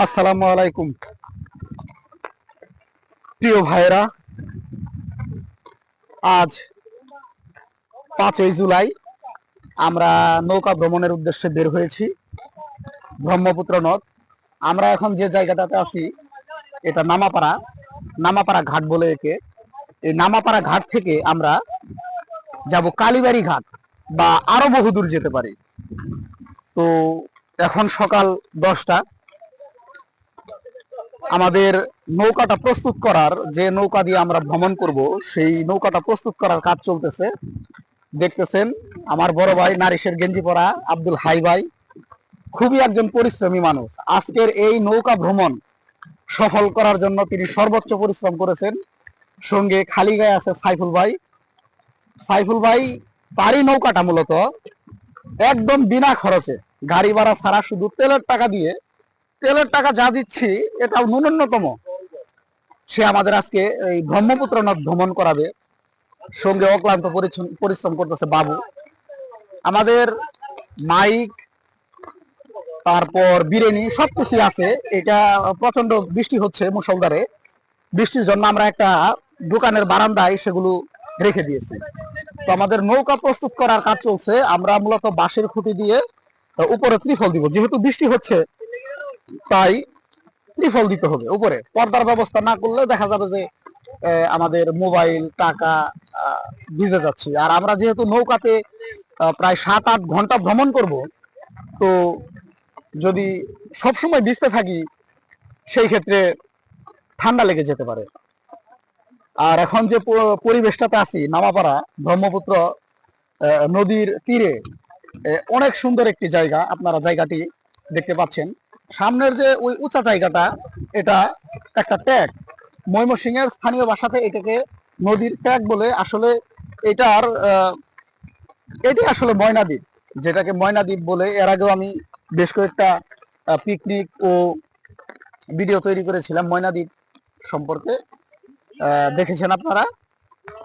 আসসালামু আলাইকুম প্রিয় ভাইরা। আজ 5ই জুলাই আমরা নৌকা ভ্রমণের উদ্দেশ্যে বের হয়েছি ব্রহ্মপুত্র নদ। আমরা এখন যে জায়গাটাতে আছি এটা নামাপাড়া, নামাপাড়া ঘাট বলে একে। এই নামাপাড়া ঘাট থেকে আমরা যাব কালীবাড়ি ঘাট বা আরো বহুদূর যেতে পারি। তো এখন সকাল 10টা। আমাদের নৌকাটা প্রস্তুত করার, যে নৌকা দিয়ে আমরা ভ্রমণ করব সেই নৌকাটা প্রস্তুত করার কাজ চলতেছে। দেখতেছেন আমার বড় ভাই নারিশের গেঞ্জি পরা আব্দুল হাই ভাই খুবই একজন পরিশ্রমী মানুষ। আজকের এই নৌকা ভ্রমণ সফল করার জন্য তিনি সর্বোচ্চ পরিশ্রম করেছেন। সঙ্গে খালি গায়ে আছে সাইফুল ভাই। সাইফুল ভাই তারই নৌকাটা মূলত একদম বিনা খরচে, গাড়ি ভাড়া ছাড়া, শুধু তেলের টাকা দিয়ে, তেলের টাকা যা দিচ্ছি এটাও ন্যূনতম, সে আমাদের আজকে এই ব্রহ্মপুত্র নদ ভ্রমণ করাবে। সঙ্গে অক্লান্ত পরিশ্রম করতেছে বাবু। আমাদের মাইক, তারপর বিরিয়ানি সবকিছু আছে। এটা প্রচন্ড বৃষ্টি হচ্ছে মুষলধারে, বৃষ্টির জন্য আমরা একটা দোকানের বারান্দায় সেগুলো রেখে দিয়েছি। তো আমাদের নৌকা প্রস্তুত করার কাজ চলছে। আমরা মূলত বাঁশের খুঁটি দিয়ে উপরে ত্রিফল দিব, যেহেতু বৃষ্টি হচ্ছে তাই ত্রিফল দিতে হবে। উপরে পর্দার ব্যবস্থা না করলে দেখা যাবে যে আমাদের মোবাইল, টাকা ভিজে যাচ্ছে। আর আমরা যেহেতু নৌকাতে প্রায় 7-8 ঘন্টা ভ্রমণ করব, তো যদি সবসময় ভিজতে থাকি সেই ক্ষেত্রে ঠান্ডা লেগে যেতে পারে। আর এখন যে পরিবেশটাতে আছি নামাপাড়া ব্রহ্মপুত্র নদীর তীরে, অনেক সুন্দর একটি জায়গা। আপনারা জায়গাটি দেখতে পাচ্ছেন। সামনের যে ওই উঁচা জায়গাটা, এটা একটা ট্যাগ। ময়মনসিংহের স্থানীয় ভাষাতে এটাকে নদীর ট্যাগ বলে। আসলে এটার এটি আসলে ময়না দ্বীপ, যেটাকে ময়না দ্বীপ বলে। এর আগেও আমি বেশ কয়েকটা পিকনিক ও ভিডিও তৈরি করেছিলাম ময়না দ্বীপ সম্পর্কে, দেখেছেন আপনারা।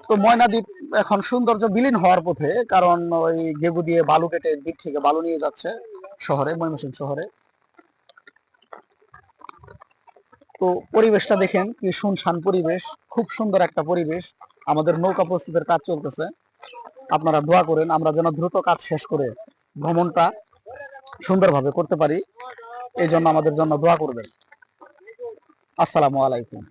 তো ময়না দ্বীপ এখন সৌন্দর্য বিলীন হওয়ার পথে, কারণ ওই গেগু দিয়ে বালু কেটে দ্বীপ থেকে বালু নিয়ে যাচ্ছে শহরে, ময়মনসিংহ শহরে। তো পরিবেশটা দেখেন কি শুনশান পরিবেশ, খুব সুন্দর একটা পরিবেশ। আমাদের নৌকা প্রস্তুতের কাজ চলতেছে। আপনারা দোয়া করেন আমরা যেন দ্রুত কাজ শেষ করে ভ্রমণটা সুন্দরভাবে করতে পারি। এই জন্য আমাদের জন্য দোয়া করবেন। আসসালামু আলাইকুম।